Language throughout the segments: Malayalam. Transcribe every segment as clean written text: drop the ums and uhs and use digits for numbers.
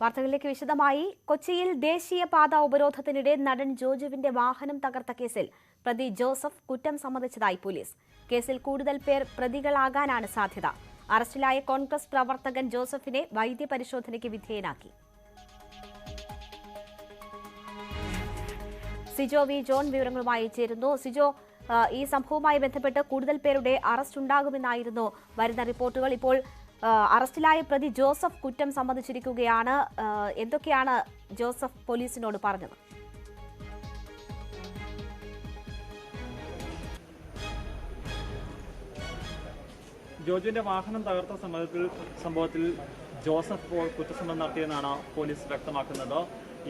വാർത്തകളിലേക്ക് വിശദമായി. കൊച്ചിയിൽ ദേശീയപാത ഉപരോധത്തിനിടെ നടൻ ജോജുവിന്റെ വാഹനം തകർത്ത കേസിൽ പ്രതി ജോസഫ് കുറ്റം സമ്മതിച്ചതായി പോലീസ്. കേസിൽ കൂടുതൽ പേർ പ്രതികളാകാനാണ് സാധ്യത. അറസ്റ്റിലായ കോൺഗ്രസ് പ്രവർത്തകൻ ജോസഫിനെ വൈദ്യപരിശോധനയ്ക്ക് വിധേയനാക്കി. സിജോ വി ജോൺ വിവരങ്ങളുമായി ചേരുന്നു. സിജോ, ഈ സംഭവവുമായി ബന്ധപ്പെട്ട് കൂടുതൽ പേരുടെ അറസ്റ്റ് ഉണ്ടാകുമെന്നായിരുന്നു വരുന്ന റിപ്പോർട്ടുകൾ. ഇപ്പോൾ അറസ്റ്റിലായ പ്രതി ജോസഫ് കുറ്റം സമ്മതിച്ചിരിക്കുകയാണ്. എന്തൊക്കെയാണ് ജോസഫ് പോലീസിനോട് പറഞ്ഞത്? ജോജുവിന്റെ വാഹനം തകർത്ത സംഭവത്തിൽ ജോസഫ് കുറ്റസമ്മതം നടത്തിയെന്നാണ് പോലീസ് വ്യക്തമാക്കുന്നത്.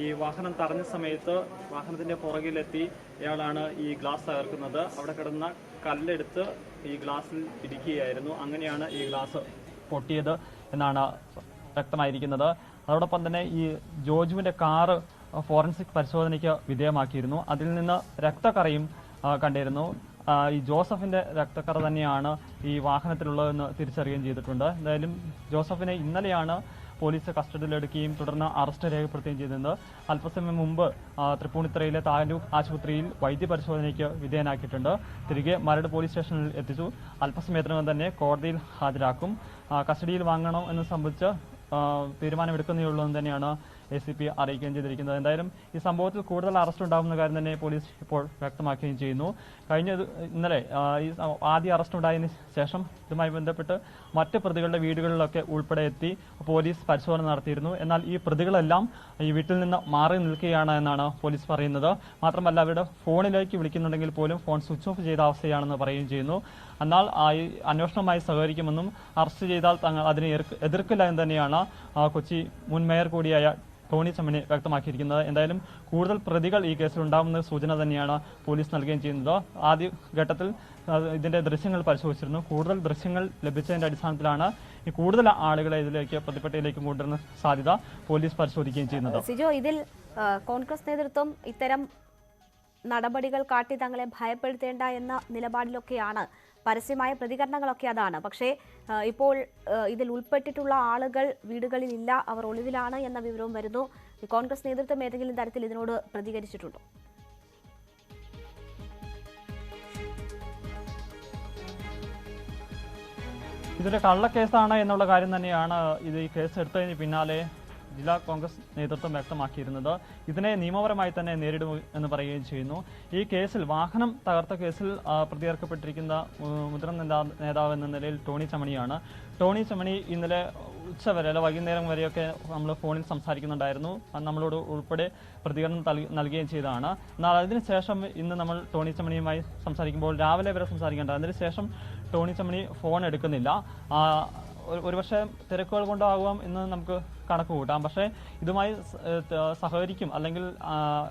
ഈ വാഹനം തടഞ്ഞ സമയത്ത് വാഹനത്തിന്റെ പുറകിലെത്തി ഇയാളാണ് ഈ ഗ്ലാസ് തകർക്കുന്നത്. അവിടെ കിടന്ന കല്ലെടുത്ത് ഈ ഗ്ലാസിൽ ഇടിക്കുകയായിരുന്നു. അങ്ങനെയാണ് ഈ ഗ്ലാസ് പൊട്ടിയത് എന്നാണ് വ്യക്തമായിരിക്കുന്നത്. അതോടൊപ്പം തന്നെ ഈ ജോജുവിന്റെ കാറ് ഫോറൻസിക് പരിശോധനയ്ക്ക് വിധേയമാക്കിയിരുന്നു. അതിൽ നിന്ന് രക്തക്കറയും കണ്ടിരുന്നു. ഈ ജോസഫിന്റെ രക്തക്കറ തന്നെയാണ് ഈ വാഹനത്തിലുള്ളതെന്ന് തിരിച്ചറിയുകയും ചെയ്തിട്ടുണ്ട്. എന്തായാലും ജോസഫിനെ ഇന്നലെയാണ് പോലീസ് കസ്റ്റഡിയിലെടുക്കുകയും തുടർന്ന് അറസ്റ്റ് രേഖപ്പെടുത്തുകയും ചെയ്തത്. അല്പസമയം മുമ്പ് തൃപ്പൂണിത്തുറയിലെ താലൂക്ക് ആശുപത്രിയിൽ വൈദ്യപരിശോധനയ്ക്ക് വിധേയനാക്കിയിട്ടുണ്ട്. തിരികെ മരട് പോലീസ് സ്റ്റേഷനിൽ എത്തിച്ചു. അല്പസമയത്തിനകം തന്നെ കോടതിയിൽ ഹാജരാക്കും. കസ്റ്റഡിയിൽ വാങ്ങണോ എന്ന് സംബന്ധിച്ച് തീരുമാനമെടുക്കുന്നേ എന്ന് തന്നെയാണ് ACP അറിയിക്കുകയും ചെയ്തിരിക്കുന്നത്. എന്തായാലും ഈ സംഭവത്തിൽ കൂടുതൽ അറസ്റ്റ് ഉണ്ടാകുന്ന കാര്യം തന്നെ പോലീസ് ഇപ്പോൾ വ്യക്തമാക്കുകയും ചെയ്യുന്നു. ഇന്നലെ ഈ ആദ്യ അറസ്റ്റ് ഉണ്ടായതിനു ശേഷം ഇതുമായി ബന്ധപ്പെട്ട് മറ്റ് പ്രതികളുടെ വീടുകളിലൊക്കെ ഉൾപ്പെടെ എത്തി പോലീസ് പരിശോധന നടത്തിയിരുന്നു. എന്നാൽ ഈ പ്രതികളെല്ലാം ഈ വീട്ടിൽ നിന്ന് മാറി നിൽക്കുകയാണ് എന്നാണ് പോലീസ് പറയുന്നത്. മാത്രമല്ല അവരുടെ ഫോണിലേക്ക് വിളിക്കുന്നുണ്ടെങ്കിൽ പോലും ഫോൺ സ്വിച്ച് ഓഫ് ചെയ്ത അവസ്ഥയാണെന്ന് പറയുകയും ചെയ്യുന്നു. എന്നാൽ അന്വേഷണവുമായി സഹകരിക്കുമെന്നും അറസ്റ്റ് ചെയ്താൽ തങ്ങൾ അതിനെ എതിർക്കില്ല എന്ന് തന്നെയാണ് കൊച്ചി മുൻ മേയർ കൂടിയായ ടോണി ചമ്മണി വ്യക്തമാക്കിയിരിക്കുന്നത്. എന്തായാലും കൂടുതൽ പ്രതികൾ ഈ കേസിൽ ഉണ്ടാകുന്ന സൂചന തന്നെയാണ് പോലീസ് നൽകുകയും ചെയ്യുന്നത്. ആദ്യ ഘട്ടത്തിൽ ഇതിന്റെ ദൃശ്യങ്ങൾ പരിശോധിച്ചിരുന്നു. കൂടുതൽ ദൃശ്യങ്ങൾ ലഭിച്ചതിന്റെ അടിസ്ഥാനത്തിലാണ് ഈ കൂടുതൽ ആളുകളെ ഇതിലേക്ക് പ്രതിപട്ടികയിലേക്ക് കൊണ്ടുവരുന്ന സാധ്യത പോലീസ് പരിശോധിക്കുകയും ചെയ്യുന്നത്. സിജോ, ഇതിൽ കോൺഗ്രസ് നേതൃത്വം ഇത്തരം നടപടികൾ കാട്ടി തങ്ങളെ ഭയപ്പെടുത്തേണ്ട എന്ന നിലപാടിലൊക്കെയാണ്. പരസ്യമായ പ്രതികരണങ്ങളൊക്കെ അതാണ്. പക്ഷേ ഇപ്പോൾ ഇതിൽ ഉൾപ്പെട്ടിട്ടുള്ള ആളുകൾ വീടുകളിൽ ഇല്ല, അവർ ഒളിവിലാണ് എന്ന വിവരവും വരുന്നു. കോൺഗ്രസ് നേതൃത്വം ഏതെങ്കിലും തരത്തിൽ ഇതിനോട് പ്രതികരിച്ചിട്ടുണ്ടോ? ഇതൊരു കള്ളക്കേസാണ് എന്നുള്ള കാര്യം തന്നെയാണ് ഇത് ഈ കേസ് എടുത്തതിന് പിന്നാലെ ജില്ലാ കോൺഗ്രസ് നേതൃത്വം വ്യക്തമാക്കിയിരുന്നത്. ഇതിനെ നിയമപരമായി തന്നെ നേരിടും എന്ന് പറയുകയും ചെയ്യുന്നു. ഈ കേസിൽ വാഹനം തകർത്ത കേസിൽ പ്രതിയേർക്കപ്പെട്ടിരിക്കുന്ന മുതിർന്ന നേതാവ് എന്ന നിലയിൽ ടോണി ചമ്മണിയാണ്. ടോണി ചമ്മണി ഇന്നലെ ഉച്ചവരെ അല്ല വൈകുന്നേരം വരെയൊക്കെ നമ്മൾ ഫോണിൽ സംസാരിക്കുന്നുണ്ടായിരുന്നു. നമ്മളോട് ഉൾപ്പെടെ പ്രതികരണം നൽകുകയും ചെയ്തതാണ്. എന്നാൽ അതിനുശേഷം ഇന്ന് നമ്മൾ ടോണി ചമ്മണിയുമായി സംസാരിക്കുമ്പോൾ രാവിലെ വരെ സംസാരിക്കേണ്ട, അതിനുശേഷം ടോണി ചമ്മണി ഫോൺ എടുക്കുന്നില്ല. ഒരുപക്ഷെ തിരക്കുകൾ കൊണ്ടാവാം എന്ന് നമുക്ക് കണക്ക് കൂട്ടാം. പക്ഷേ ഇതുമായി സഹകരിക്കും, അല്ലെങ്കിൽ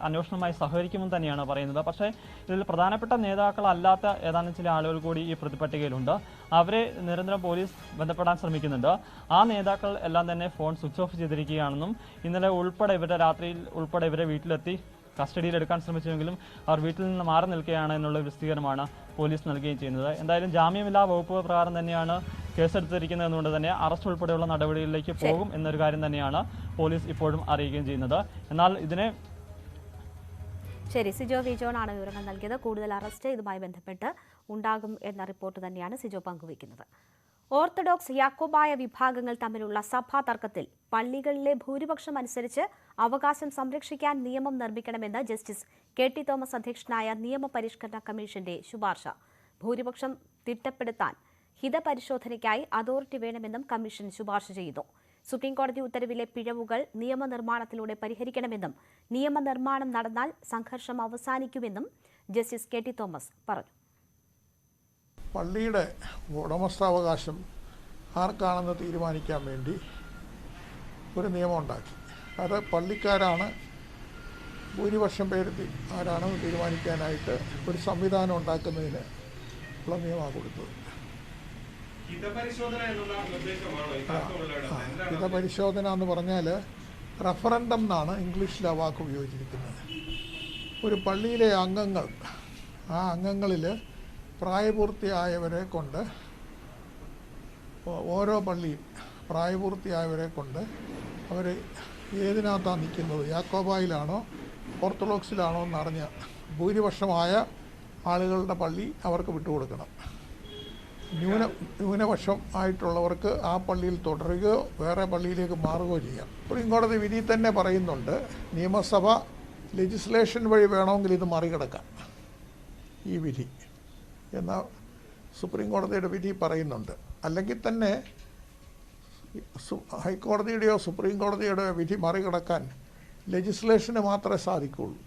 അന്വേഷണവുമായി സഹകരിക്കുമെന്ന് തന്നെയാണ് പറയുന്നത്. പക്ഷേ ഇതിൽ പ്രധാനപ്പെട്ട നേതാക്കളല്ലാത്ത ഏതാനും ചില ആളുകൾ കൂടി ഈ പ്രതിപട്ടികയിലുണ്ട്. അവരെ നിരന്തരം പോലീസ് ബന്ധപ്പെടാൻ ശ്രമിക്കുന്നുണ്ട്. ആ നേതാക്കൾ എല്ലാം തന്നെ ഫോൺ സ്വിച്ച് ഓഫ് ചെയ്തിരിക്കുകയാണെന്നും ഇന്നലെ ഉൾപ്പെടെ രാത്രിയിൽ ഉൾപ്പെടെ ഇവരെ വീട്ടിലെത്തി കസ്റ്റഡിയിൽ എടുക്കാൻ ശ്രമിച്ചെങ്കിലും അവർ വീട്ടിൽ നിന്ന് മാറി നിൽക്കുകയാണ് എന്നുള്ള വിശദീകരണമാണ് പോലീസ് നൽകുകയും ചെയ്യുന്നത്. എന്തായാലും ജാമ്യമില്ലാ വകുപ്പ് പ്രകാരം തന്നെയാണ് കേസെടുത്തിരിക്കുന്നത് എന്നുകൊണ്ട് തന്നെ അറസ്റ്റ് ഉൾപ്പെടെയുള്ള നടപടികളിലേക്ക് പോകും എന്നൊരു കാര്യം തന്നെയാണ് പോലീസ് ഇപ്പോഴും അറിയിക്കുകയും ചെയ്യുന്നത്. എന്നാൽ ഇതിനെ ശരി, സിജോ വി ജോൺ ആണ് വിവരങ്ങൾ നൽകിയത്. കൂടുതൽ അറസ്റ്റ് ഇതുമായി ബന്ധപ്പെട്ട് ഉണ്ടാകും എന്ന റിപ്പോർട്ട് തന്നെയാണ് സിജോ പങ്കുവയ്ക്കുന്നത്. ഓർത്തഡോക്സ് യാക്കോബായ വിഭാഗങ്ങൾ തമ്മിലുള്ള സഭാ തർക്കത്തിൽ പള്ളികളിലെ ഭൂരിപക്ഷം അനുസരിച്ച് അവകാശം സംരക്ഷിക്കാൻ നിയമം നിർമ്മിക്കണമെന്ന് ജസ്റ്റിസ് KT തോമസ് അധ്യക്ഷനായ നിയമപരിഷ്കരണ കമ്മീഷന്റെ ശുപാർശ. ഭൂരിപക്ഷം തിട്ടപ്പെടുത്താൻ ഹിതപരിശോധനയ്ക്കായി അതോറിറ്റി വേണമെന്നും കമ്മീഷൻ ശുപാർശ ചെയ്തു. സുപ്രീംകോടതി ഉത്തരവിലെ പിഴവുകൾ നിയമനിർമ്മാണത്തിലൂടെ പരിഹരിക്കണമെന്നും നിയമനിർമ്മാണം നടന്നാൽ സംഘർഷം അവസാനിക്കുമെന്നും ജസ്റ്റിസ് KT തോമസ് പറഞ്ഞു. പള്ളിയുടെ ഉടമസ്ഥാവകാശം ആർക്കാണെന്ന് തീരുമാനിക്കാൻ വേണ്ടി ഒരു നിയമം ഉണ്ടാക്കി. അത് പള്ളിക്കാരാണ് ഭൂരിപക്ഷം പേര് ആരാണെന്ന് തീരുമാനിക്കാനായിട്ട് ഒരു സംവിധാനം ഉണ്ടാക്കുന്നതിന് ഉള്ള നിയമമാണ് കൊടുത്തത്. ഹിതപരിശോധന എന്ന് പറഞ്ഞാൽ റഫറൻഡം എന്നാണ് ഇംഗ്ലീഷിൽ ആ വാക്ക് ഉപയോഗിച്ചിരിക്കുന്നത്. ഒരു പള്ളിയിലെ അംഗങ്ങൾ, ആ അംഗങ്ങളിൽ പ്രായപൂർത്തിയായവരെ കൊണ്ട്, ഓരോ പള്ളിയും പ്രായപൂർത്തിയായവരെ കൊണ്ട് അവർ ഏതിനകത്താണ് നിൽക്കുന്നത്, യാക്കോബായിലാണോ ഓർത്തഡോക്സിലാണോ എന്നറിഞ്ഞ ഭൂരിപക്ഷമായ ആളുകളുടെ പള്ളി അവർക്ക് വിട്ടുകൊടുക്കണം. ന്യൂനപക്ഷം ആയിട്ടുള്ളവർക്ക് ആ പള്ളിയിൽ തുടരുകയോ വേറെ പള്ളിയിലേക്ക് മാറുകയോ ചെയ്യാം. സുപ്രീം കോടതി വിധി തന്നെ പറയുന്നുണ്ട്, നിയമസഭ ലെജിസ്ലേഷൻ വഴി വേണമെങ്കിൽ ഇത് മറികടക്കാം ഈ വിധി എന്ന സുപ്രീം കോടതിയുടെ വിധി പറയുന്നുണ്ട്. അല്ലെങ്കിൽ തന്നെ ഹൈക്കോടതിയുടെയോ സുപ്രീം കോടതിയുടെയോ വിധി മറികടക്കാൻ ലെജിസ്ലേഷന് മാത്രമേ സാധിക്കുകയുള്ളൂ.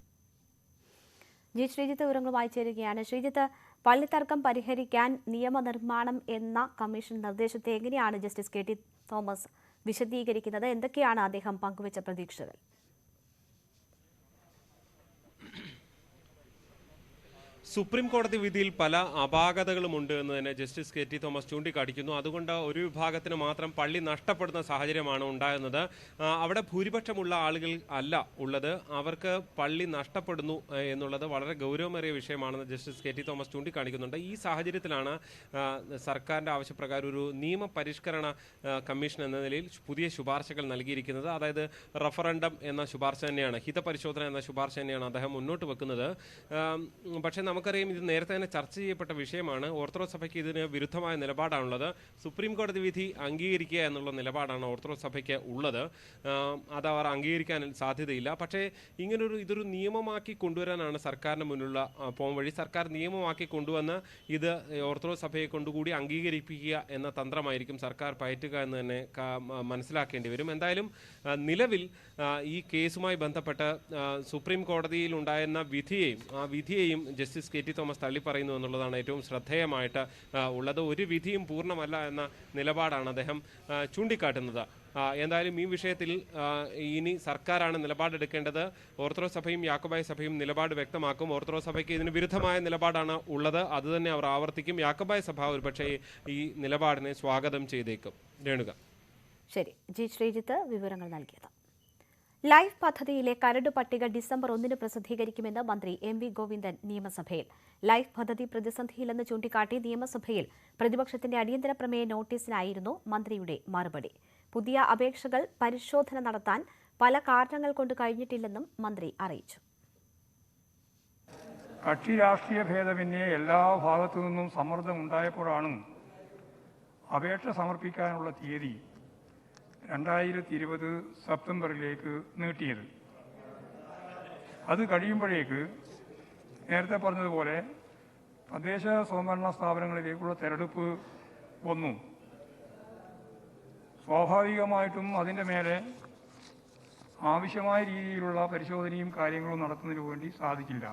ജി ശ്രീജിത്ത് വിവരങ്ങളുമായി ചേരുകയാണ്. ശ്രീജിത്ത്, പള്ളിത്തർക്കം പരിഹരിക്കാൻ നിയമനിർമ്മാണം എന്ന കമ്മീഷൻ നിർദ്ദേശത്തെ എങ്ങനെയാണ് ജസ്റ്റിസ് കെ ടി തോമസ് വിശദീകരിക്കുന്നത്? എന്തൊക്കെയാണ് അദ്ദേഹം പങ്കുവച്ച പ്രതീക്ഷകൾ? സുപ്രീം കോടതി വിധിയിൽ പല അപാകതകളുമുണ്ട് എന്ന് തന്നെ ജസ്റ്റിസ് കെ ടി തോമസ് ചൂണ്ടിക്കാണിക്കുന്നു. അതുകൊണ്ട് ഒരു വിഭാഗത്തിന് മാത്രം പള്ളി നഷ്ടപ്പെടുന്ന സാഹചര്യമാണ് ഉണ്ടാകുന്നത്. അവിടെ ഭൂരിപക്ഷമുള്ള ആളുകൾ അല്ല ഉള്ളത്, അവർക്ക് പള്ളി നഷ്ടപ്പെടുന്നു എന്നുള്ളത് വളരെ ഗൗരവമേറിയ വിഷയമാണെന്ന് ജസ്റ്റിസ് കെ ടി തോമസ് ചൂണ്ടിക്കാണിക്കുന്നുണ്ട്. ഈ സാഹചര്യത്തിലാണ് സർക്കാരിൻ്റെ ആവശ്യപ്രകാരം ഒരു നിയമപരിഷ്കരണ കമ്മീഷൻ എന്ന നിലയിൽ പുതിയ ശുപാർശകൾ നൽകിയിരിക്കുന്നത്. അതായത് റഫറൻഡം എന്ന ശുപാർശ തന്നെയാണ്, ഹിതപരിശോധന എന്ന ശുപാർശ തന്നെയാണ് അദ്ദേഹം മുന്നോട്ട് വെക്കുന്നത്. പക്ഷേ നമുക്കറിയാം, ഇത് നേരത്തെ തന്നെ ചർച്ച ചെയ്യപ്പെട്ട വിഷയമാണ്. ഓർത്തഡോക്സ് സഭയ്ക്ക് ഇതിന് വിരുദ്ധമായ നിലപാടാണുള്ളത്. സുപ്രീം കോടതി വിധി അംഗീകരിക്കുക എന്നുള്ള നിലപാടാണ് ഓർത്തഡോക്സ് സഭയ്ക്ക് ഉള്ളത്. അത് അവർ അംഗീകരിക്കാൻ സാധ്യതയില്ല. പക്ഷേ ഇതൊരു നിയമമാക്കി കൊണ്ടുവരാനാണ് സർക്കാരിന് മുന്നിലുള്ള പോംവഴി. സർക്കാർ നിയമമാക്കി കൊണ്ടുവന്ന് ഇത് ഓർത്തഡോക്സ് സഭയെ കൊണ്ടുകൂടി അംഗീകരിപ്പിക്കുക എന്ന തന്ത്രമായിരിക്കും സർക്കാർ പയറ്റുക എന്ന് തന്നെ മനസ്സിലാക്കേണ്ടി വരും. എന്തായാലും നിലവിൽ ഈ കേസുമായി ബന്ധപ്പെട്ട് സുപ്രീം കോടതിയിൽ ഉണ്ടായിരുന്ന വിധിയെയും ജസ്റ്റിസ് കെ ടി തോമസ് തള്ളിപ്പറയുന്നു എന്നുള്ളതാണ് ഏറ്റവും ശ്രദ്ധേയമായിട്ട് ഉള്ളത്. ഒരു വിധിയും പൂർണ്ണമല്ല എന്ന നിലപാടാണ് അദ്ദേഹം ചൂണ്ടിക്കാട്ടുന്നത്. എന്തായാലും ഈ വിഷയത്തിൽ ഇനി സർക്കാരാണ് നിലപാടെടുക്കേണ്ടത്. ഓർത്തഡോക്സ് സഭയും യാക്കോബായ സഭയും നിലപാട് വ്യക്തമാക്കും. ഓർത്തഡോക്സ് സഭയ്ക്ക് ഇതിന് വിരുദ്ധമായ നിലപാടാണ് ഉള്ളത്, അതുതന്നെ അവർ ആവർത്തിക്കും. യാക്കോബായ സഭ ഒരുപക്ഷേ ഈ നിലപാടിനെ സ്വാഗതം ചെയ്തേക്കും. രേണുക. ശരി, ജി ശ്രീജിത്ത് വിവരങ്ങൾ നൽകിയത്. ലൈഫ് പദ്ധതിയിലെ കരട് പട്ടിക ഡിസംബർ 1 പ്രസിദ്ധീകരിക്കുമെന്ന് മന്ത്രി എം വി ഗോവിന്ദൻ നിയമസഭയിൽ. ലൈഫ് പദ്ധതി പ്രതിസന്ധിയിലെന്ന് ചൂണ്ടിക്കാട്ടി നിയമസഭയിൽ പ്രതിപക്ഷത്തിന്റെ അടിയന്തര പ്രമേയ നോട്ടീസിനായിരുന്നു മന്ത്രിയുടെ മറുപടി. പുതിയ അപേക്ഷകൾ പരിശോധന നടത്താൻ പല കാരണങ്ങൾ കൊണ്ട് കഴിഞ്ഞിട്ടില്ലെന്നും മന്ത്രി അറിയിച്ചു. കക്ഷി രാഷ്ട്രീയ ഭേദമന്യേ എല്ലാ ഭാഗത്തു നിന്നും സമ്മർദ്ദമുണ്ടായപ്പോഴാണ് അപേക്ഷ സമർപ്പിക്കാനുള്ള തീയതി 2020 സെപ്റ്റംബറിലേക്ക് നീട്ടിയത്. അത് കഴിയുമ്പോഴേക്ക് നേരത്തെ പറഞ്ഞതുപോലെ തദ്ദേശ സ്വയംഭരണ സ്ഥാപനങ്ങളിലേക്കുള്ള തെരഞ്ഞെടുപ്പ് വന്നു. സ്വാഭാവികമായിട്ടും അതിൻ്റെ മേലെ ആവശ്യമായ രീതിയിലുള്ള പരിശോധനയും കാര്യങ്ങളും നടത്തുന്നതിന് വേണ്ടി സാധിക്കില്ല.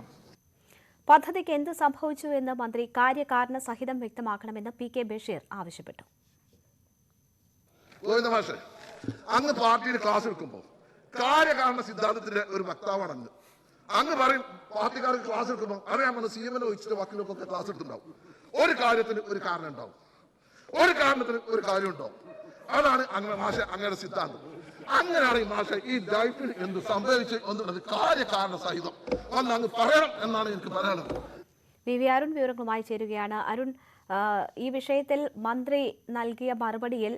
പദ്ധതിക്ക് എന്ത് സംഭവിച്ചു എന്ന് മന്ത്രി കാര്യകാരണ സഹിതം വ്യക്തമാക്കണമെന്ന് പി കെ ബഷീർ ആവശ്യപ്പെട്ടു. അങ്ങ് പാർട്ടിയുടെ ക്ലാസ് എടുക്കുമ്പോൾ കാര്യകാരണ സിദ്ധാന്തത്തിന്റെ ഒരു വക്താവാണ് അങ്ങ് പറയും. പാർട്ടിക്കാർക്ക് ക്ലാസ് എടുക്കുമ്പോൾ അറിയാമെന്ന് CM ഒഴിച്ചിട്ട് വക്കീലൊക്കെ ക്ലാസ് എടുത്തിട്ടുണ്ടാവും. ഒരു കാര്യത്തിന് ഒരു കാരണം ഉണ്ടാവും, ഒരു കാരണത്തിന് ഒരു കാര്യം ഉണ്ടാവും. അതാണ് അങ്ങനെ മാഷ അങ്ങയുടെ സിദ്ധാന്തം. അങ്ങനെയാണ് ഈ മാഷ ഈ ലൈഫിൽ എന്ത് സംഭവിച്ചു എന്നുള്ളത് കാര്യകാരണ സഹിതം അന്ന് അങ്ങ് പറയണം എന്നാണ് എനിക്ക് പറയാനുള്ളത്. വി അരുൺ വിവരങ്ങളുമായി ചേരുകയാണ്. അരുൺ, ഈ വിഷയത്തിൽ മന്ത്രി നൽകിയ മറുപടിയിൽ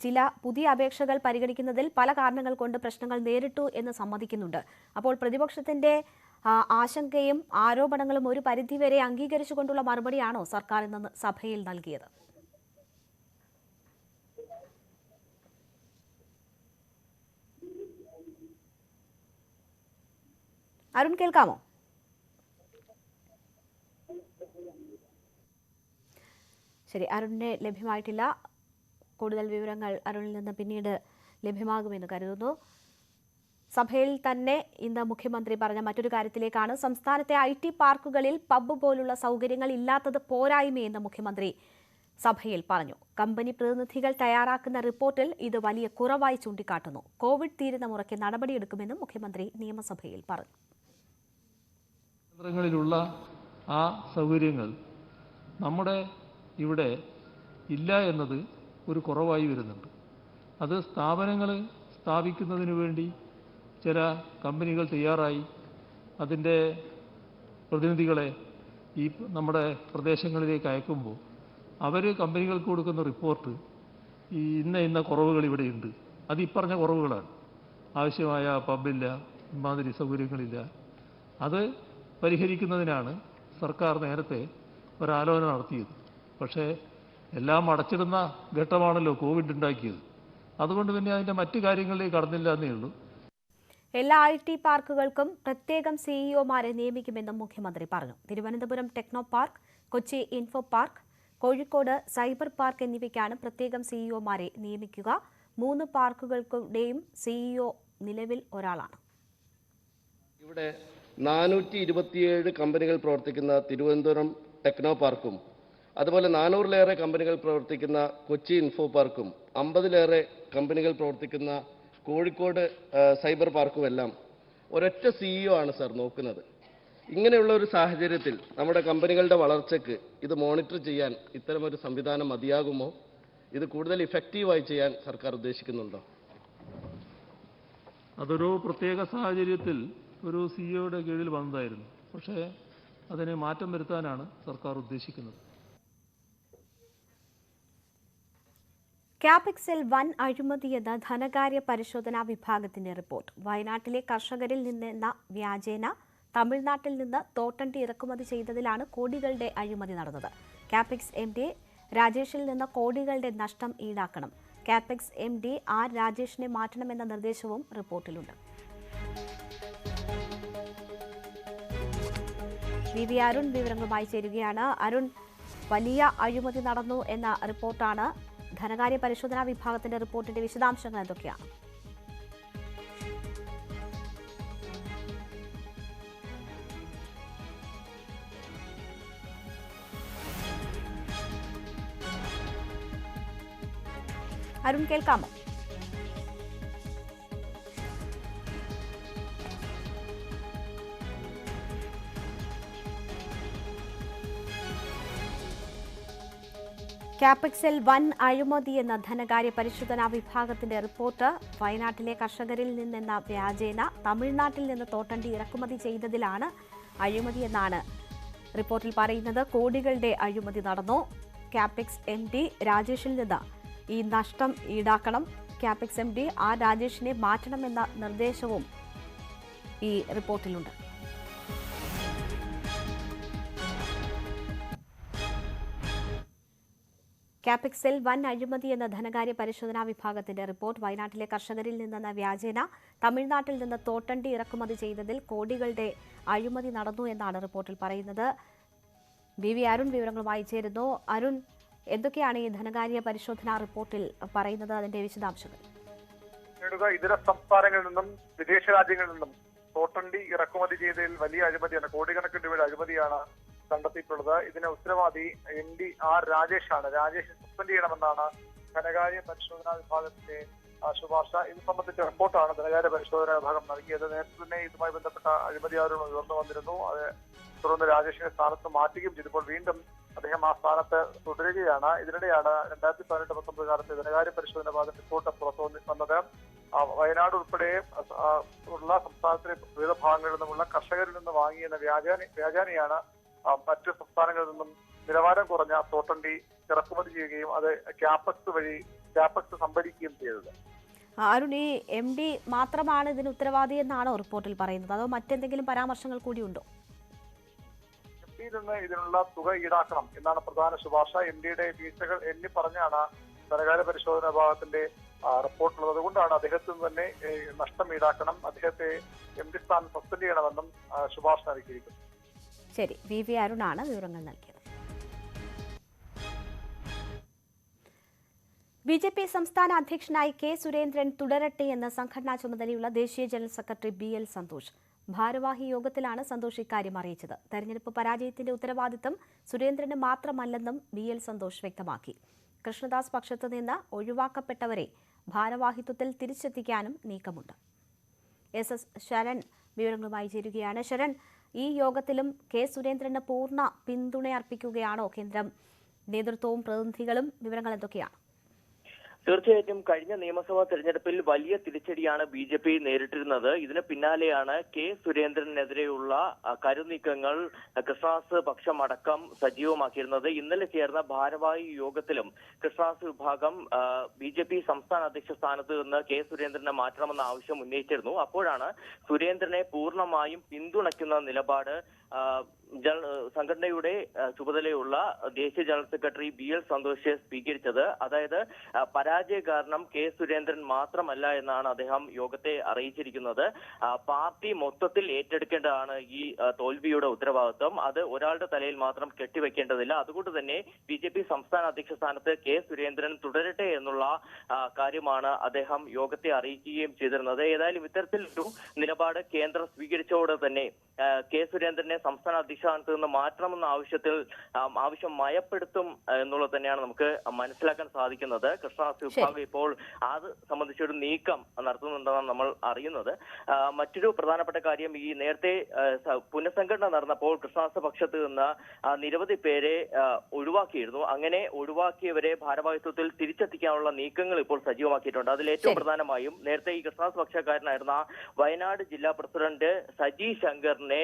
ചില പുതിയ അപേക്ഷകൾ പരിഗണിക്കുന്നതിൽ പല കാരണങ്ങൾ കൊണ്ട് പ്രശ്നങ്ങൾ നേരിട്ടു എന്ന് സമ്മതിക്കുന്നുണ്ട്. അപ്പോൾ പ്രതിപക്ഷത്തിന്റെ ആശങ്കയും ആരോപണങ്ങളും ഒരു പരിധിവരെ അംഗീകരിച്ചുകൊണ്ടുള്ള മറുപടിയാണോ സർക്കാർ ഇന്ന് സഭയിൽ നൽകിയത്? അരുൺ, കേൾക്കാമോ? ശരി, അരുണിനെ ലഭ്യമായിട്ടില്ല. കൂടുതൽ വിവരങ്ങൾ അരുണിൽ നിന്ന് പിന്നീട് ലഭ്യമാകുമെന്ന് കരുതുന്നു. സഭയിൽ തന്നെ ഇന്ന് മുഖ്യമന്ത്രി പറഞ്ഞ മറ്റൊരു കാര്യത്തിലേക്കാണ്. സംസ്ഥാനത്തെ IT പാർക്കുകളിൽ പബ്ബ് പോലുള്ള സൗകര്യങ്ങൾ ഇല്ലാത്തത് പോരായ്മയെന്ന് മുഖ്യമന്ത്രി സഭയിൽ പറഞ്ഞു. കമ്പനി പ്രതിനിധികൾ തയ്യാറാക്കുന്ന റിപ്പോർട്ടിൽ ഇത് വലിയ കുറവായി ചൂണ്ടിക്കാട്ടുന്നു. കോവിഡ് തീരുന്ന മുറയ്ക്ക് നടപടിയെടുക്കുമെന്നും മുഖ്യമന്ത്രി നിയമസഭയിൽ പറഞ്ഞു. കേന്ദ്രങ്ങളിലുള്ള ആ സൗകര്യങ്ങൾ നമ്മുടെ ഇവിടെ ഇല്ല എന്നത് ഒരു കുറവായി വരുന്നുണ്ട്. അത് സ്ഥാപനങ്ങൾ സ്ഥാപിക്കുന്നതിന് വേണ്ടി ചില കമ്പനികൾ തയ്യാറായി അതിൻ്റെ പ്രതിനിധികളെ ഈ നമ്മുടെ പ്രദേശങ്ങളിലേക്ക് അയക്കുമ്പോൾ അവർ കമ്പനികൾക്ക് കൊടുക്കുന്ന റിപ്പോർട്ട് ഈ ഇന്ന കുറവുകൾ ഇവിടെയുണ്ട്, അത് ഈ പറഞ്ഞ കുറവുകളാണ്. ആവശ്യമായ പബ്ബില്ല, ഇമാതിരി സൗകര്യങ്ങളില്ല. അത് പരിഹരിക്കുന്നതിനാണ് സർക്കാർ നേരത്തെ ഒരാലോചന നടത്തിയത്. പക്ഷേ എല്ലാം അടച്ചിടുന്ന ഘട്ടമാണല്ലോ കോവിഡ് ഉണ്ടാക്കിയത്. അതുകൊണ്ട് പിന്നെ അതിൻ്റെ മറ്റു കാര്യങ്ങളിലേക്ക് കടന്നില്ല എന്നേ ഉള്ളൂ. എല്ലാ IT പാർക്കുകൾക്കും പ്രത്യേകം സിഇഒമാരെ നിയമിക്കുമെന്നും മുഖ്യമന്ത്രി പറഞ്ഞു. Thiruvananthapuram techno park, Kochi info park, Kozhikode cyber park എന്നിവയ്ക്കാണ് പ്രത്യേകം സിഇഒമാരെ നിയമിക്കുക. 3 പാർക്കുകൾക്കുടെയും സിഇഒ നിലവിൽ ഒരാളാണ്. ഇവിടെ 427 കമ്പനികൾ പ്രവർത്തിക്കുന്ന തിരുവനന്തപുരം ടെക്നോ പാർക്കും അതുപോലെ 400-ലേറെ കമ്പനികൾ പ്രവർത്തിക്കുന്ന കൊച്ചി ഇൻഫോ പാർക്കും 50-ലേറെ കമ്പനികൾ പ്രവർത്തിക്കുന്ന കോഴിക്കോട് സൈബർ പാർക്കുമെല്ലാം ഒരൊറ്റ സിഇഒ ആണ് സർ നോക്കുന്നത്. ഇങ്ങനെയുള്ള ഒരു സാഹചര്യത്തിൽ നമ്മുടെ കമ്പനികളുടെ വളർച്ചയ്ക്ക് ഇത് മോണിറ്റർ ചെയ്യാൻ ഇത്തരമൊരു സംവിധാനം മതിയാകുമോ? ഇത് കൂടുതൽ ഇഫക്റ്റീവായി ചെയ്യാൻ സർക്കാർ ഉദ്ദേശിക്കുന്നുണ്ടോ? അതൊരു പ്രത്യേക സാഹചര്യത്തിൽ ഒരു സിഇഒയുടെ കീഴിൽ വന്നതായിരുന്നു. പക്ഷേ അതിനെ മാറ്റം വരുത്താനാണ് സർക്കാർ ഉദ്ദേശിക്കുന്നത്. ക്യാപെക്സിൽ വൻ അഴിമതിയെന്ന ധനകാര്യ പരിശോധനാ വിഭാഗത്തിന്റെ റിപ്പോർട്ട്. വയനാട്ടിലെ കർഷകരിൽ നിന്നെന്ന വ്യാജേന തമിഴ്നാട്ടിൽ നിന്ന് തോട്ടണ്ടി ഇറക്കുമതി ചെയ്തതിലാണ് കോടികളുടെ അഴിമതി നടന്നത്. ക്യാപെക്സ് MD രാജേഷിൽ നിന്ന് കോടികളുടെ നഷ്ടം ഈടാക്കണം. ക്യാപെക്സ് MD R രാജേഷിനെ മാറ്റണമെന്ന നിർദ്ദേശവും റിപ്പോർട്ടിലുണ്ട്. VV അരുൺ വിവരങ്ങളുമായി ചേരുകയാണ്. അരുൺ, വലിയ അഴിമതി നടന്നു എന്ന റിപ്പോർട്ടാണ്. ധനകാര്യ പരിശോധനാ വിഭാഗത്തിന്റെ റിപ്പോർട്ടിന്റെ വിശദാംശങ്ങൾ എന്തൊക്കെയാണ്? അരുൺ, കേൾക്കാമോ? ക്യാപെക്സിൽ വൻ അഴിമതി എന്ന ധനകാര്യ പരിശോധനാ വിഭാഗത്തിന്റെ റിപ്പോർട്ട്. വയനാട്ടിലെ കർഷകരിൽ നിന്നെന്ന വ്യാജേന തമിഴ്നാട്ടിൽ നിന്ന് തോട്ടണ്ടി ഇറക്കുമതി ചെയ്തതിലാണ് അഴിമതി എന്നാണ് റിപ്പോർട്ടിൽ പറയുന്നത്. കോടികളുടെ അഴിമതി നടന്നു. ക്യാപെക്സ് MD രാജേഷിൽ നിന്ന് ഈ നഷ്ടം ഈടാക്കണം. ക്യാപെക്സ് MD R രാജേഷിനെ മാറ്റണമെന്ന നിർദ്ദേശവും ഈ റിപ്പോർട്ടിലുണ്ട്. ക്യാപെക്സിൽ വൻ അഴിമതി എന്ന ധനകാര്യ പരിശോധനാ വിഭാഗത്തിന്റെ റിപ്പോർട്ട്. വയനാട്ടിലെ കർഷകരിൽ നിന്നെന്ന വ്യാജേന തമിഴ്നാട്ടിൽ നിന്ന് തോട്ടണ്ടി ഇറക്കുമതി ചെയ്തതിൽ കോടികളുടെ അഴിമതി നടന്നു എന്നാണ് റിപ്പോർട്ടിൽ പറയുന്നത്. VV അരുൺ വിവരങ്ങളുമായി ചേരുന്നു. അരുൺ, എന്തൊക്കെയാണ് ഈ ധനകാര്യ പരിശോധനാ റിപ്പോർട്ടിൽ പറയുന്നത്? അതിന്റെ വിശദാംശങ്ങൾ. ഇതര സംസ്ഥാനങ്ങളിൽ നിന്നും വിദേശ രാജ്യങ്ങളിൽ നിന്നും തോട്ടണ്ടി ഇറക്കുമതി ചെയ്തതിൽ വലിയ അഴിമതിയാണ്, കോടിക്കണക്കിന് രൂപയുടെ അഴിമതിയാണ് കണ്ടെത്തിയിട്ടുള്ളത്. ഇതിന് ഉത്തരവാദി MD R രാജേഷാണ്. രാജേഷ് സസ്പെൻഡ് ചെയ്യണമെന്നാണ് ധനകാര്യ പരിശോധനാ വിഭാഗത്തിന്റെ ശുപാർശ. ഇത് സംബന്ധിച്ച റിപ്പോർട്ടാണ് ധനകാര്യ പരിശോധനാ വിഭാഗം നൽകിയത്. നേരത്തെ തന്നെ ഇതുമായി ബന്ധപ്പെട്ട അഴിമതി ആരോപണം ഉയർന്നു വന്നിരുന്നു. അത് തുടർന്ന് രാജേഷിനെ സ്ഥാനത്ത് മാറ്റുകയും ചെയ്തപ്പോൾ വീണ്ടും അദ്ദേഹം ആ സ്ഥാനത്ത് തുടരുകയാണ്. ഇതിനിടെയാണ് 2018-19 കാലത്ത് ധനകാര്യ പരിശോധനാ വിഭാഗം റിപ്പോർട്ട് പുറത്തു വന്നത്. വയനാട് ഉൾപ്പെടെ ഉള്ള സംസ്ഥാനത്തിലെ വിവിധ ഭാഗങ്ങളിൽ നിന്നുമുള്ള കർഷകരിൽ നിന്ന് വാങ്ങിയെന്ന വ്യാജാനിയാണ് മറ്റ് സംസ്ഥാനങ്ങളിൽ നിന്നും നിലവാരം കുറഞ്ഞ തോട്ടണ്ടി ഇറക്കുമതി ചെയ്യുകയും അത് ക്യാപെക്സ് സംഭരിക്കുകയും ചെയ്തത്. അരുൺ, ഈ MD മാത്രമാണ് ഇതിന് ഉത്തരവാദി എന്നാണോ റിപ്പോർട്ടിൽ പറയുന്നത്, അതോ മറ്റെന്തെങ്കിലും പരാമർശങ്ങൾ കൂടിയുണ്ടോ? MD നിന്ന് ഇതിനുള്ള തുക ഈടാക്കണം എന്നാണ് പ്രധാന ശുപാർശ. MDയുടെ വീഴ്ചകൾ എണ്ണി പറഞ്ഞാണ് ധനകാര്യ പരിശോധനാ വിഭാഗത്തിന്റെ റിപ്പോർട്ടുള്ളത്. അതുകൊണ്ടാണ് അദ്ദേഹത്തിന് തന്നെ നഷ്ടം ഈടാക്കണം, അദ്ദേഹത്തെ MD സ്ഥാനം സസ്പെൻഡ് ചെയ്യണമെന്നും ശുപാർശ നൽകിയിരിക്കുന്നത്. ശരി, VV അരുണാണ് വിവരങ്ങൾ നൽകിയത്. BJP സംസ്ഥാന അധ്യക്ഷനായി K സുരേന്ദ്രൻ തുടരട്ടെ എന്ന് സംഘടനാ ചുമതലയുള്ള ദേശീയ ജനറൽ സെക്രട്ടറി BL സന്തോഷ്. ഭാരവാഹി യോഗത്തിലാണ് സന്തോഷ് ഇക്കാര്യം അറിയിച്ചത്. തെരഞ്ഞെടുപ്പ് പരാജയത്തിന്റെ ഉത്തരവാദിത്തം സുരേന്ദ്രന് മാത്രമല്ലെന്നും BL സന്തോഷ് വ്യക്തമാക്കി. കൃഷ്ണദാസ് പക്ഷത്തു നിന്ന് ഒഴിവാക്കപ്പെട്ടവരെ ഭാരവാഹിത്വത്തിൽ തിരിച്ചെത്തിക്കാനും നീക്കമുണ്ട്. SS ശരൺ വിവരങ്ങളുമായി ചേരുകയാണ്. ശരൺ, ഈ യോഗത്തിലും K സുരേന്ദ്രന് പൂർണ്ണ പിന്തുണ അർപ്പിക്കുകയാണോ കേന്ദ്രം നേതൃത്വവും പ്രതിനിധികളും? വിവരങ്ങൾ എന്തൊക്കെയാണ്? തീർച്ചയായിട്ടും കഴിഞ്ഞ നിയമസഭാ തെരഞ്ഞെടുപ്പിൽ വലിയ തിരിച്ചടിയാണ് BJP നേരിട്ടിരുന്നത്. ഇതിന് പിന്നാലെയാണ് കെ സുരേന്ദ്രനെതിരെയുള്ള കരുനീക്കങ്ങൾ കൃഷ്ണദാസ് പക്ഷമടക്കം സജീവമാക്കിയിരുന്നത്. ഇന്നലെ ചേർന്ന ഭാരവാഹി യോഗത്തിലും കൃഷ്ണദാസ് വിഭാഗം BJP സംസ്ഥാന അധ്യക്ഷ സ്ഥാനത്ത് നിന്ന് കെ സുരേന്ദ്രനെ മാറ്റണമെന്ന ആവശ്യം ഉന്നയിച്ചിരുന്നു. അപ്പോഴാണ് സുരേന്ദ്രനെ പൂർണ്ണമായും പിന്തുണയ്ക്കുന്ന നിലപാട് സംഘടനയുടെ ചുമതലയുള്ള ദേശീയ ജനറൽ സെക്രട്ടറി BL സന്തോഷ് സ്വീകരിച്ചത്. അതായത് പരാജയ കാരണം കെ സുരേന്ദ്രൻ മാത്രമല്ല എന്നാണ് അദ്ദേഹം യോഗത്തെ അറിയിച്ചിരിക്കുന്നത്. പാർട്ടി മൊത്തത്തിൽ ഏറ്റെടുക്കേണ്ടതാണ് ഈ തോൽവിയുടെ ഉത്തരവാദിത്വം. അത് ഒരാളുടെ തലയിൽ മാത്രം കെട്ടിവെക്കേണ്ടതില്ല. അതുകൊണ്ട് തന്നെ BJP സംസ്ഥാന അധ്യക്ഷ സ്ഥാനത്ത് കെ സുരേന്ദ്രൻ തുടരട്ടെ എന്നുള്ള കാര്യമാണ് അദ്ദേഹം യോഗത്തെ അറിയിക്കുകയും ചെയ്തിരുന്നത്. ഏതായാലും ഇത്തരത്തിലൊരു നിലപാട് കേന്ദ്രം സ്വീകരിച്ചതോടെ തന്നെ കെ സുരേന്ദ്രനെ സംസ്ഥാന അധ്യക്ഷ സ്ഥാനത്ത് നിന്ന് മാറ്റണമെന്ന ആവശ്യം മയപ്പെടുത്തും എന്നുള്ളത് തന്നെയാണ് നമുക്ക് മനസ്സിലാക്കാൻ സാധിക്കുന്നത്. കൃഷ്ണദാസ് വിഭാഗം ഇപ്പോൾ അത് സംബന്ധിച്ചൊരു നീക്കം നടത്തുന്നുണ്ടെന്നാണ് നമ്മൾ അറിയുന്നത്. മറ്റൊരു പ്രധാനപ്പെട്ട കാര്യം, ഈ നേരത്തെ പുനഃസംഘടന നടന്നപ്പോൾ കൃഷ്ണദാസ് പക്ഷത്ത് നിന്ന് നിരവധി പേരെ ഒഴിവാക്കിയിരുന്നു. അങ്ങനെ ഒഴിവാക്കിയവരെ ഭാരവാഹിത്വത്തിൽ തിരിച്ചെത്തിക്കാനുള്ള നീക്കങ്ങൾ ഇപ്പോൾ സജീവമാക്കിയിട്ടുണ്ട്. അതിൽ ഏറ്റവും പ്രധാനമായും നേരത്തെ ഈ കൃഷ്ണദാസ് പക്ഷക്കാരനായിരുന്ന വയനാട് ജില്ലാ പ്രസിഡന്റ് സജി ശങ്കറിനെ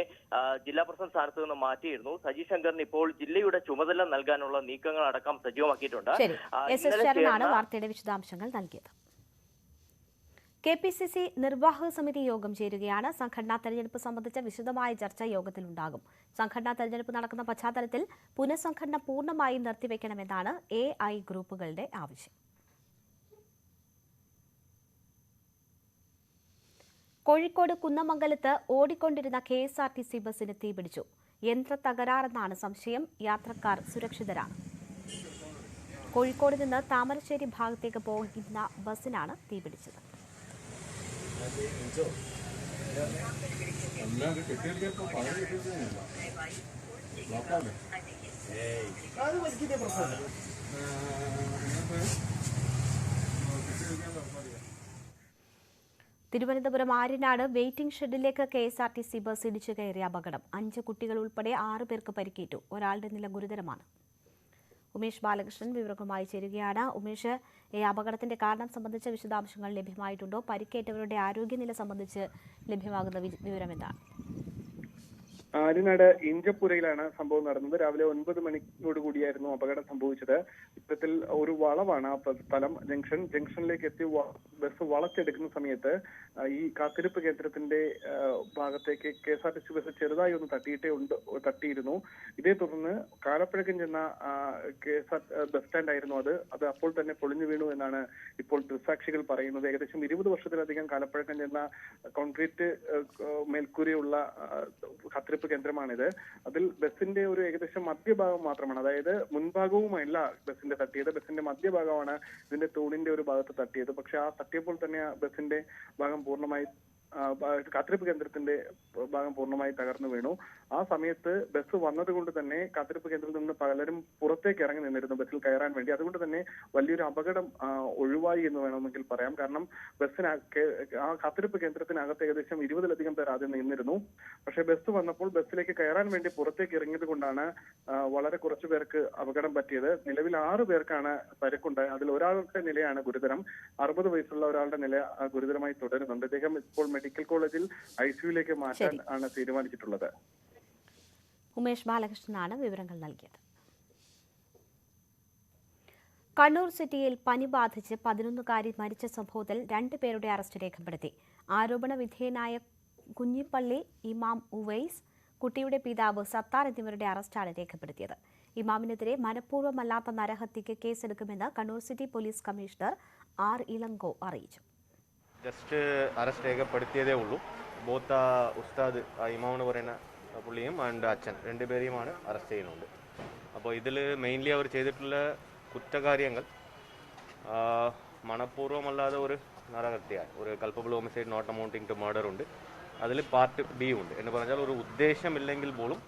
ജില്ലാ പ്രസിഡന്റ് സ്ഥാനത്ത് നിന്ന് മാറ്റിയിരുന്നു. സജി ശങ്കറിന് ഇപ്പോൾ ജില്ലയുടെ ചുമതല നൽകാനുള്ള നീക്കങ്ങൾ അടക്കം സജീവമാക്കിയിട്ടുണ്ട്. വാർത്തയുടെ വിശദാംശങ്ങൾ നൽകിയത്. KPCC നിർവാഹക സമിതി യോഗം ചേരുകയാണ്. സംഘടനാ തെരഞ്ഞെടുപ്പ് സംബന്ധിച്ച വിശദമായ ചർച്ച യോഗത്തിലുണ്ടാകും. സംഘടനാ തെരഞ്ഞെടുപ്പ് നടക്കുന്ന പശ്ചാത്തലത്തിൽ പുനഃസംഘടന പൂർണ്ണമായും നിർത്തിവെക്കണമെന്നാണ് AI ഗ്രൂപ്പുകളുടെ ആവശ്യം. കോഴിക്കോട് കുന്നമംഗലത്ത് ഓടിക്കൊണ്ടിരുന്ന KSRTC ബസിന് തീപിടിച്ചു. യന്ത്ര തകരാറെന്നാണ് സംശയം. യാത്രക്കാർ സുരക്ഷിതരാണ്. കോഴിക്കോട് നിന്ന് താമരശ്ശേരി ഭാഗത്തേക്ക് പോകുന്ന ബസിനാണ് തീപിടിച്ചത്. തിരുവനന്തപുരം ആര്യനാട് വെയിറ്റിംഗ് ഷെഡിലേക്ക് KSRTC ബസ് ഇടിച്ചു കയറിയ അപകടം. 5 കുട്ടികൾ ഉൾപ്പെടെ 6 പേർക്ക് പരിക്കേറ്റു. ഒരാളുടെ നില ഗുരുതരമാണ്. ഉമേഷ് ബാലകൃഷ്ണൻ വിവരങ്ങളുമായി ചേരുകയാണ്. ഉമേഷ്, ഈ അപകടത്തിന്റെ കാരണം സംബന്ധിച്ച വിശദാംശങ്ങൾ ലഭ്യമായിട്ടുണ്ടോ? പരിക്കേറ്റവരുടെ ആരോഗ്യനില സംബന്ധിച്ച് ലഭ്യമാകുന്ന വിവരം എന്താണ്? ആര്യനാട് ഇഞ്ചപ്പുരയിലാണ് സംഭവം നടന്നത്. രാവിലെ 9 മണിയോടുകൂടിയായിരുന്നു അപകടം സംഭവിച്ചത്. ഇത്തരത്തിൽ ഒരു വളവാണ് ആ സ്ഥലം. ജംഗ്ഷനിലേക്ക് എത്തി ബസ് വളച്ചെടുക്കുന്ന സമയത്ത് ഈ കാത്തിരിപ്പ് കേന്ദ്രത്തിന്റെ ഭാഗത്തേക്ക് KSRTC ബസ് ചെറുതായി ഒന്ന് തട്ടിയിരുന്നു. ഇതേ തുടർന്ന് കാലപ്പഴക്കം ചെന്ന ബസ് സ്റ്റാൻഡ് ആയിരുന്നു അത് അപ്പോൾ തന്നെ പൊളിഞ്ഞു വീണു എന്നാണ് ഇപ്പോൾ ദൃക്സാക്ഷികൾ പറയുന്നത്. ഏകദേശം 20 വർഷത്തിലധികം കാലപ്പഴക്കം ചെന്ന കോൺക്രീറ്റ് മേൽക്കൂരയുള്ള കാത്തിരിപ്പ് കേന്ദ്രമാണിത്. അതിൽ ബസിന്റെ ഒരു ഏകദേശം മധ്യഭാഗം മാത്രമാണ്, അതായത് മുൻഭാഗവുമല്ല ബസിന്റെ തട്ടിയത്. ബസിന്റെ മധ്യഭാഗമാണ് ഇതിന്റെ തൂണിന്റെ ഒരു ഭാഗത്ത് തട്ടിയത്. പക്ഷെ ആ തട്ടിയപ്പോൾ തന്നെ ബസിന്റെ ഭാഗം പൂർണ്ണമായി കാത്തിരിപ്പ് കേന്ദ്രത്തിന്റെ ഭാഗം പൂർണ്ണമായി തകർന്നു വീണു. ആ സമയത്ത് ബസ് വന്നതുകൊണ്ട് തന്നെ കാത്തിരിപ്പ് കേന്ദ്രത്തിൽ നിന്ന് പലരും പുറത്തേക്ക് ഇറങ്ങി നിന്നിരുന്നു ബസ്സിൽ കയറാൻ വേണ്ടി. അതുകൊണ്ട് തന്നെ വലിയൊരു അപകടം ഒഴിവായി എന്ന് വേണമെങ്കിൽ പറയാം. കാരണം ആ കാത്തിരിപ്പ് കേന്ദ്രത്തിനകത്ത് ഏകദേശം 20-ലധികം പേർ ആദ്യം നിന്നിരുന്നു. പക്ഷെ ബസ് വന്നപ്പോൾ ബസ്സിലേക്ക് കയറാൻ വേണ്ടി പുറത്തേക്ക് ഇറങ്ങിയത് കൊണ്ടാണ് വളരെ കുറച്ചു പേർക്ക് അപകടം പറ്റിയത്. നിലവിൽ 6 പേർക്കാണ് പരിക്കുണ്ടായത്. അതിൽ ഒരാളുടെ നിലയാണ് ഗുരുതരം. 60 വയസ്സുള്ള ഒരാളുടെ നില ഗുരുതരമായി തുടരുന്നുണ്ട്. അദ്ദേഹം ഇപ്പോൾ മെഡിക്കൽ കോളേജിൽ ICUവിലേക്ക് മാറ്റാൻ ആണ് തീരുമാനിച്ചിട്ടുള്ളത്. ഉമേഷ് ബാലകൃഷ്ണനാണ് വിവരങ്ങൾ നൽകിയത്. കണ്ണൂർ സിറ്റിയിൽ പനി ബാധിച്ച് 11കാരി മരിച്ച സംഭവത്തിൽ 2 പേരുടെ അറസ്റ്റ് രേഖപ്പെടുത്തി. ആരോപണ വിധേയനായ കുഞ്ഞിപ്പള്ളി ഇമാം ഉവൈസ്, കുട്ടിയുടെ പിതാവ് സത്താർ എന്നിവരുടെ അറസ്റ്റാണ് രേഖപ്പെടുത്തിയത്. ഇമാമിനെതിരെ മനഃപൂർവ്വമല്ലാത്ത നരഹത്യയ്ക്ക് കേസെടുക്കുമെന്ന് Kannur city police commissioner R. Ilango അറിയിച്ചു. ജസ്റ്റ് അറസ്റ്റ് രേഖപ്പെടുത്തിയതേ ഉള്ളൂ. ബോത്ത് ഉസ്താദ് ഇമാം എന്ന് പറയുന്ന പുള്ളിയും ആൻഡ് അച്ഛൻ 2 പേരെയുമാണ് അറസ്റ്റ് ചെയ്യുന്നുണ്ട്. അപ്പോൾ ഇതിൽ മെയിൻലി അവർ ചെയ്തിട്ടുള്ള കുറ്റകാര്യങ്ങൾ മനഃപൂർവ്വമല്ലാതെ ഒരു നരഹത്യ, ഒരു culpable homicide not amounting to murder ഉണ്ട്. അതിൽ പാർട്ട് B ഉണ്ട്. എന്ന് പറഞ്ഞാൽ ഒരു ഉദ്ദേശമില്ലെങ്കിൽ പോലും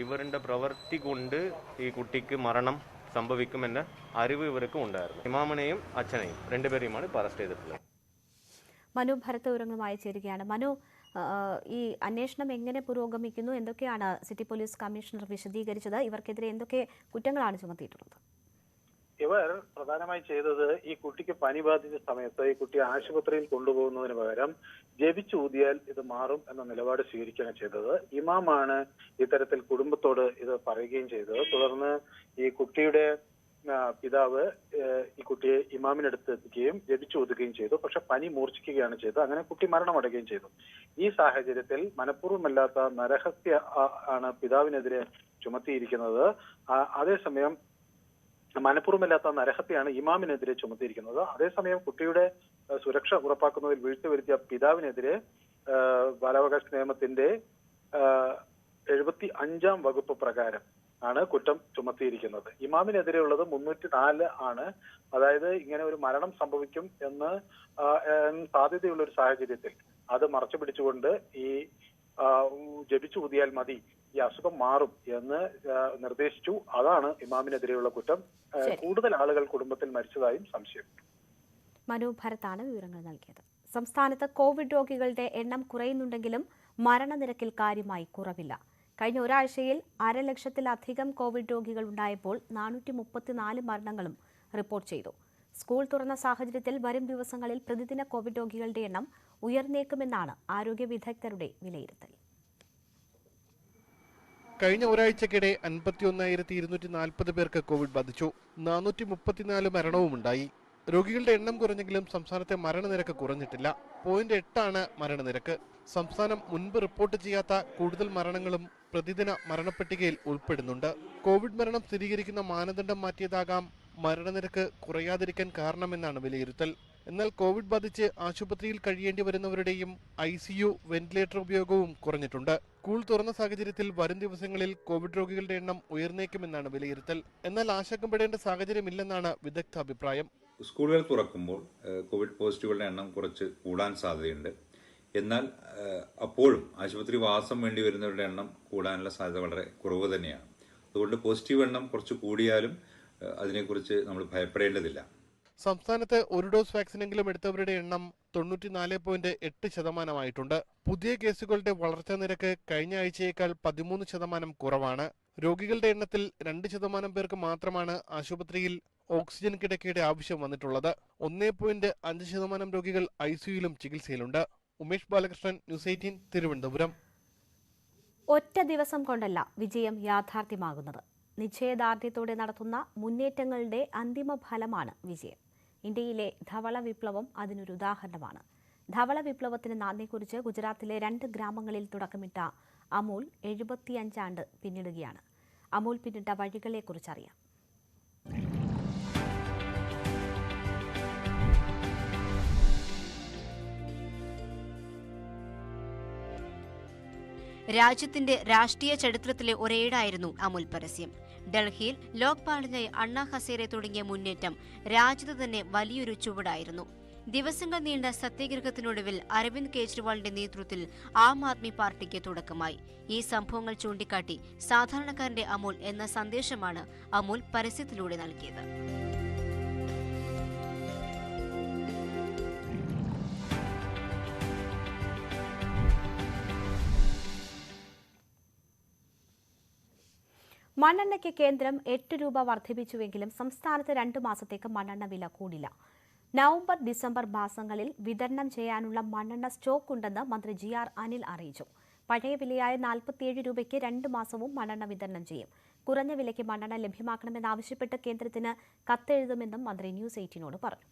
ഇവരുടെ പ്രവൃത്തി കൊണ്ട് ഈ കുട്ടിക്ക് മരണം സംഭവിക്കുമെന്ന അറിവ് ഇവർക്കും ഉണ്ടായിരുന്നു. ഇമാമിനെയും അച്ഛനെയും 2 പേരെയുമാണ് ഇപ്പോൾ അറസ്റ്റ് ചെയ്തിട്ടുള്ളത്. മനു ഭരത് വിവരങ്ങളുമായി ചേരുകയാണ്. മനു, ഈ അന്വേഷണം എങ്ങനെ പുരോഗമിക്കുന്നു? എന്തൊക്കെയാണ് സിറ്റി പോലീസ് കമ്മീഷണർ വിശദീകരിച്ചത്? ഇവർക്കെതിരെ എന്തൊക്കെ കുറ്റങ്ങളാണ് ചുമത്തിയിട്ടുള്ളത്? ഇവർ പ്രധാനമായി ചെയ്തത് ഈ കുട്ടിക്ക് പനി ബാധിച്ച സമയത്ത് ഈ കുട്ടിയെ ആശുപത്രിയിൽ കൊണ്ടുപോകുന്നതിന് പകരം ജപിച്ചൂതിയാൽ ഇത് മാറും എന്ന നിലപാട് സ്വീകരിക്കുകയാണ് ചെയ്തത്. ഇമാമാണ് ഇത്തരത്തിൽ കുടുംബത്തോട് ഇത് പറയുകയും ചെയ്തത്. തുടർന്ന് ഈ കുട്ടിയുടെ പിതാവ് ഈ കുട്ടിയെ ഇമാമിനടുത്ത് എത്തിക്കുകയും ജപിച്ചൂതുകയും ചെയ്തു. പക്ഷെ പനി മൂർച്ഛിക്കുകയാണ് ചെയ്തത്. അങ്ങനെ കുട്ടി മരണമടയുകയും ചെയ്തു. ഈ സാഹചര്യത്തിൽ മനഃപൂർവ്വമല്ലാത്ത നരഹത്യ ആണ് പിതാവിനെതിരെ ചുമത്തിയിരിക്കുന്നത്. അതേസമയം മനഃപൂർവ്വമല്ലാത്ത നരഹത്യയാണ് ഇമാമിനെതിരെ ചുമത്തിയിരിക്കുന്നത്. അതേസമയം കുട്ടിയുടെ സുരക്ഷ ഉറപ്പാക്കുന്നതിൽ വീഴ്ച വരുത്തിയ പിതാവിനെതിരെ ബാലാവകാശ നിയമത്തിന്റെ 75-ാം വകുപ്പ് പ്രകാരം ആണ് കുറ്റം ചുമത്തിയിരിക്കുന്നത്. ഇമാമിനെതിരെയുള്ളത് 304 ആണ്. അതായത് ഇങ്ങനെ ഒരു മരണം സംഭവിക്കും എന്ന് സാധ്യതയുള്ള ഒരു സാഹചര്യത്തിൽ അത് മറച്ചു പിടിച്ചുകൊണ്ട് ഈ ജപിച്ചൂതിയാൽ മതി, ഈ അസുഖം മാറും എന്ന് നിർദ്ദേശിച്ചു. അതാണ് ഇമാമിനെതിരെയുള്ള കുറ്റം. കൂടുതൽ ആളുകൾ കുടുംബത്തിൽ മരിച്ചതായും സംശയം. മനു ഭരത്താണ് വിവരങ്ങൾ നൽകിയത്. സംസ്ഥാനത്ത് കോവിഡ് രോഗികളുടെ എണ്ണം കുറയുന്നുണ്ടെങ്കിലും മരണനിരക്കിൽ കാര്യമായി കുറവില്ല. കഴിഞ്ഞ ഒരാഴ്ചയിൽ 1,00,000-ലധികം കോവിഡ് രോഗികൾ ഉണ്ടായപ്പോൾ 434 മരണങ്ങളും റിപ്പോർട്ട് ചെയ്തു. സ്കൂൾ തുറന്ന സാഹചര്യത്തിൽ വരും ദിവസങ്ങളിൽ പ്രതിദിന കോവിഡ് രോഗികളുടെ എണ്ണം ഉയർന്നേക്കുമെന്നാണ് ആരോഗ്യ വിദഗ്ധരുടെ വിലയിരുത്തൽ. കഴിഞ്ഞ ഒരാഴ്ചക്കിടെ 51,240 പേർക്ക് കോവിഡ് ബാധിച്ചു. 434 മരണവുമുണ്ടായി. രോഗികളുടെ എണ്ണം കുറഞ്ഞെങ്കിലും സംസ്ഥാനത്തെ മരണനിരക്ക് കുറഞ്ഞിട്ടില്ല. 0.8 മരണനിരക്ക്. സംസ്ഥാനം മുൻപ് റിപ്പോർട്ട് ചെയ്യാത്ത കൂടുതൽ മരണങ്ങളും പ്രതിദിന മരണപ്പട്ടികയിൽ ഉൾപ്പെടുന്നുണ്ട്. കോവിഡ് മരണം സ്ഥിരീകരിക്കുന്ന മാനദണ്ഡം മാറ്റിയതാകാം മരണനിരക്ക് കുറയാതിരിക്കാൻ കാരണമെന്നാണ് വിലയിരുത്തൽ. എന്നാൽ കോവിഡ് ബാധിച്ച് ആശുപത്രിയിൽ കഴിയേണ്ടി വരുന്നവരുടെയും ICU വെന്റിലേറ്റർ ഉപയോഗവും കുറഞ്ഞിട്ടുണ്ട്. സ്കൂൾ തുറന്ന സാഹചര്യത്തിൽ വരും ദിവസങ്ങളിൽ കോവിഡ് രോഗികളുടെ എണ്ണം ഉയർന്നേക്കുമെന്നാണ് വിലയിരുത്തൽ. എന്നാൽ ആശങ്കപ്പെടേണ്ട സാഹചര്യമില്ലെന്നാണ് വിദഗ്ധ അഭിപ്രായം. സ്കൂളുകൾ തുറക്കുമ്പോൾ കോവിഡ് പോസിറ്റീവുകളുടെ എണ്ണം കുറച്ച് കൂടാൻ സാധ്യതയുണ്ട്. എന്നാൽ അപ്പോഴും ആശുപത്രി വാസം വേണ്ടി വരുന്നവരുടെ എണ്ണം കൂടാനുള്ള സാധ്യത വളരെ കുറവ് തന്നെയാണ്. അതുകൊണ്ട് പോസിറ്റീവ് എണ്ണം കുറച്ച് കൂടിയാലും അതിനെക്കുറിച്ച് നമ്മൾ ഭയപ്പെടേണ്ടതില്ല. സംസ്ഥാനത്ത് ഒരു ഡോസ് വാക്സിനെങ്കിലും എടുത്തവരുടെ എണ്ണം 94.8% പുതിയ കേസുകളുടെ വളർച്ചാ നിരക്ക് കഴിഞ്ഞ ആഴ്ചയേക്കാൾ 13% കുറവാണ്. രോഗികളുടെ എണ്ണത്തിൽ 2% പേർക്ക് മാത്രമാണ് ആശുപത്രിയിൽ ഓക്സിജൻ കിടക്കയുടെ ആവശ്യം വന്നിട്ടുള്ളത്. 1.5% രോഗികൾ ICUയിലും ചികിത്സയിലുണ്ട്. ഉമേഷ് ബാലകൃഷ്ണൻ, ന്യൂസ് 18, തിരുവനന്തപുരം. ഒറ്റ ദിവസം കൊണ്ടല്ല വിജയം യാഥാർത്ഥ്യമാകുന്നത്. നിശ്ചയദാർഢ്യത്തോടെ നടത്തുന്ന മുന്നേറ്റങ്ങളുടെ അന്തിമ ഫലമാണ് വിജയം. ഇന്ത്യയിലെ ധവള വിപ്ലവം അതിനൊരു ഉദാഹരണമാണ്. ധവള വിപ്ലവത്തിന് നാന്ദി കുറിച്ച് ഗുജറാത്തിലെ 2 ഗ്രാമങ്ങളിൽ തുടക്കമിട്ട അമൂൽ 75 ആണ്ട് പിന്നിടുകയാണ്. അമൂൽ പിന്നിട്ട വഴികളെക്കുറിച്ചറിയാം. രാജ്യത്തിന്റെ രാഷ്ട്രീയ ചരിത്രത്തിലെ ഒരേടായിരുന്നു അമൂൽ പരസ്യം. ഡൽഹിയിൽ ലോക്പാലിനായി അണ്ണാ ഹസേരെ തുടങ്ങിയ മുന്നേറ്റം രാജ്യത്ത് തന്നെ വലിയൊരു ചുവടായിരുന്നു. ദിവസങ്ങൾ നീണ്ട സത്യഗ്രഹത്തിനൊടുവിൽ അരവിന്ദ് കെജ്രിവാളിന്റെ നേതൃത്വത്തിൽ ആം ആദ്മി പാർട്ടിക്ക് തുടക്കമായി. ഈ സംഭവങ്ങൾ ചൂണ്ടിക്കാട്ടി സാധാരണക്കാരന്റെ അമൂൽ എന്ന സന്ദേശമാണ് അമൂൽ പരസ്യത്തിലൂടെ നൽകിയത്. മണ്ണെണ്ണയ്ക്ക് കേന്ദ്രം 8 രൂപ വർദ്ധിപ്പിച്ചുവെങ്കിലും സംസ്ഥാനത്ത് 2 മാസത്തേക്ക് മണ്ണെണ്ണ വില കൂടില്ല. നവംബർ, ഡിസംബർ മാസങ്ങളിൽ വിതരണം ചെയ്യാനുള്ള മണ്ണെണ്ണ സ്റ്റോക്ക് ഉണ്ടെന്ന് മന്ത്രി GR അനിൽ അറിയിച്ചു. പഴയ വിലയായ 47 രൂപയ്ക്ക് 2 മാസവും മണ്ണെണ്ണ വിതരണം ചെയ്യും. കുറഞ്ഞ വിലയ്ക്ക് മണ്ണെണ്ണ ലഭ്യമാക്കണമെന്നാവശ്യപ്പെട്ട് കേന്ദ്രത്തിന് കത്തെഴുതുമെന്നും മന്ത്രി ന്യൂസ് 18നോട് പറഞ്ഞു.